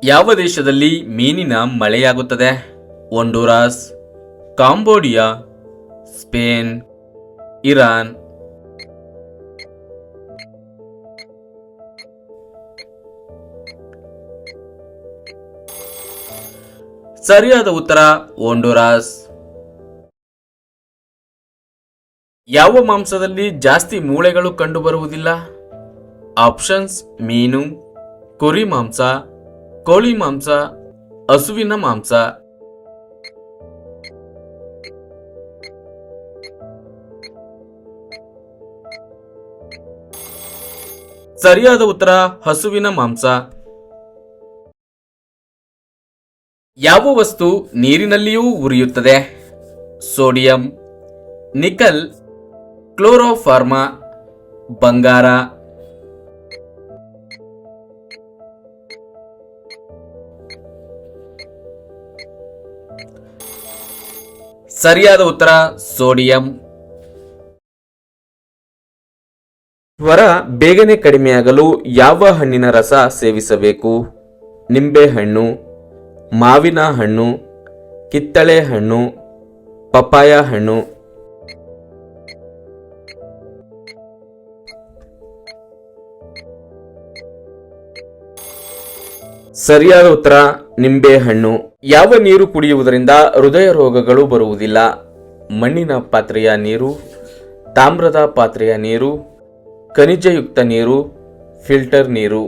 ಯಾವ ದೇಶದಲ್ಲಿ ಮೀನಿನ ಮಳೆಯಾಗುತ್ತದೆ? ಹೊಂಡುರಾಸ್, ಕಾಂಬೋಡಿಯಾ, ಸ್ಪೇನ್, ಇರಾನ್. ಸರಿಯಾದ ಉತ್ತರ ಹೊಂಡುರಾಸ್. ಯಾವ ಮಾಂಸದಲ್ಲಿ ಜಾಸ್ತಿ ಮೂಳೆಗಳು ಕಂಡುಬರುವುದಿಲ್ಲ? ಆಪ್ಷನ್ಸ್: ಮೀನು, ಕುರಿ ಮಾಂಸ, ಕೋಳಿ ಮಾಂಸ, ಹಸುವಿನ ಮಾಂಸ. ಸರಿಯಾದ ಉತ್ತರ ಹಸುವಿನ ಮಾಂಸ. ಯಾವ ವಸ್ತು ನೀರಿನಲ್ಲಿಯೂ ಉರಿಯುತ್ತದೆ? ಸೋಡಿಯಂ, ನಿಕಲ್, ಕ್ಲೋರೋಫಾರ್ಮಾ, ಬಂಗಾರ. ಸರಿಯಾದ ಉತ್ತರ ಸೋಡಿಯಂ. ಜ್ವರ ಬೇಗನೆ ಕಡಿಮೆಯಾಗಲು ಯಾವ ಹಣ್ಣಿನ ರಸ ಸೇವಿಸಬೇಕು? ನಿಂಬೆಹಣ್ಣು, ಮಾವಿನ ಹಣ್ಣು, ಕಿತ್ತಳೆ ಹಣ್ಣು, ಪಪಾಯ ಹಣ್ಣು. ಸರಿಯಾದ ಉತ್ತರ ನಿಂಬೆಹಣ್ಣು. ಯಾವ ನೀರು ಕುಡಿಯುವುದರಿಂದ ಹೃದಯ ರೋಗಗಳು ಬರುವುದಿಲ್ಲ? ಮಣ್ಣಿನ ಪಾತ್ರೆಯ ನೀರು, ತಾಮ್ರದ ಪಾತ್ರೆಯ ನೀರು, ಖನಿಜಯುಕ್ತ ನೀರು, ಫಿಲ್ಟರ್ ನೀರು.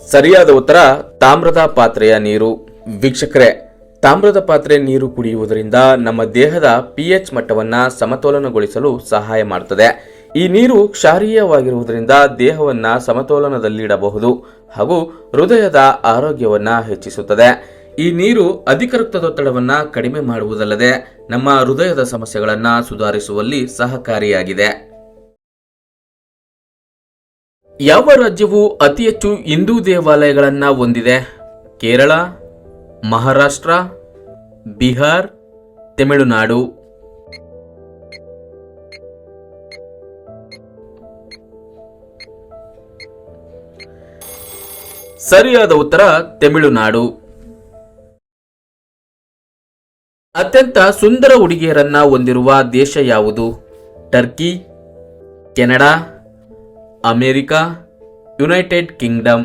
ಸರಿಯಾದ ಉತ್ತರ ತಾಮ್ರದ ಪಾತ್ರೆಯ ನೀರು. ವೀಕ್ಷಕರೇ, ತಾಮ್ರದ ಪಾತ್ರೆ ನೀರು ಕುಡಿಯುವುದರಿಂದ ನಮ್ಮ ದೇಹದ pH ಮಟ್ಟವನ್ನು ಸಮತೋಲನಗೊಳಿಸಲು ಸಹಾಯ ಮಾಡುತ್ತದೆ. ಈ ನೀರು ಕ್ಷಾರೀಯವಾಗಿರುವುದರಿಂದ ದೇಹವನ್ನು ಸಮತೋಲನದಲ್ಲಿಡಬಹುದು ಹಾಗೂ ಹೃದಯದ ಆರೋಗ್ಯವನ್ನು ಹೆಚ್ಚಿಸುತ್ತದೆ. ಈ ನೀರು ಅಧಿಕ ರಕ್ತದೊತ್ತಡವನ್ನು ಕಡಿಮೆ ಮಾಡುವುದಲ್ಲದೆ ನಮ್ಮ ಹೃದಯದ ಸಮಸ್ಯೆಗಳನ್ನು ಸುಧಾರಿಸುವಲ್ಲಿ ಸಹಕಾರಿಯಾಗಿದೆ. ಯಾವ ರಾಜ್ಯವು ಅತಿ ಹೆಚ್ಚು ಹಿಂದೂ ದೇವಾಲಯಗಳನ್ನು ಹೊಂದಿದೆ? ಕೇರಳ, ಮಹಾರಾಷ್ಟ್ರ, ಬಿಹಾರ್, ತಮಿಳುನಾಡು. ಸರಿಯಾದ ಉತ್ತರ ತಮಿಳುನಾಡು. ಅತ್ಯಂತ ಸುಂದರ ಹುಡುಗಿಯರನ್ನ ಹೊಂದಿರುವ ದೇಶ ಯಾವುದು? Turkey, Canada, America, United Kingdom.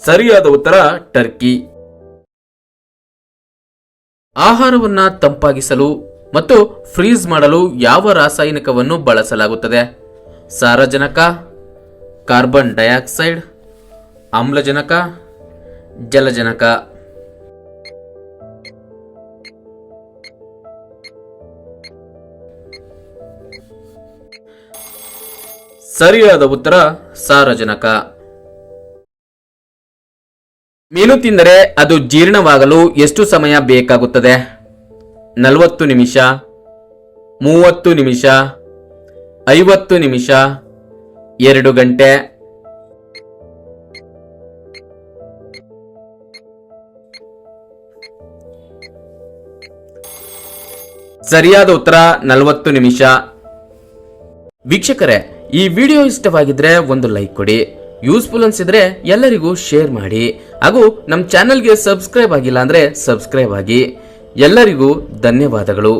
ಸರಿಯಾದ ಉತ್ತರ ಟರ್ಕಿ. ಆಹಾರವನ್ನು ತಂಪಾಗಿಸಲು ಮತ್ತು ಫ್ರೀಜ್ ಮಾಡಲು ಯಾವ ರಾಸಾಯನಿಕವನ್ನು ಬಳಸಲಾಗುತ್ತದೆ? ಸಾರಜನಕ, ಕಾರ್ಬನ್ ಡೈಆಕ್ಸೈಡ್, ಆಮ್ಲಜನಕ, ಜಲಜನಕ. ಸರಿಯಾದ ಉತ್ತರ ಸಾರಜನಕ. ಮೀನು ತಿಂದರೆ ಅದು ಜೀರ್ಣವಾಗಲು ಎಷ್ಟು ಸಮಯ ಬೇಕಾಗುತ್ತದೆ? 40 ನಿಮಿಷ, 30 ನಿಮಿಷ, 50 ನಿಮಿಷ, 2 ಗಂಟೆ. ಸರಿಯಾದ ಉತ್ತರ 40 ನಿಮಿಷ. ವೀಕ್ಷಕರೇ, ಈ ವಿಡಿಯೋ ಇಷ್ಟವಾಗಿದ್ರೆ ಒಂದು ಲೈಕ್ ಕೊಡಿ. ಯೂಸ್ಫುಲ್ ಅನ್ಸಿದ್ರೆ ಎಲ್ಲರಿಗೂ ಶೇರ್ ಮಾಡಿ ಹಾಗೂ ನಮ್ಮ ಚಾನೆಲ್ಗೆ ಸಬ್ಸ್ಕ್ರೈಬ್ ಆಗಿಲ್ಲ ಅಂದ್ರೆ ಸಬ್ಸ್ಕ್ರೈಬ್ ಆಗಿ. ಎಲ್ಲರಿಗೂ ಧನ್ಯವಾದಗಳು.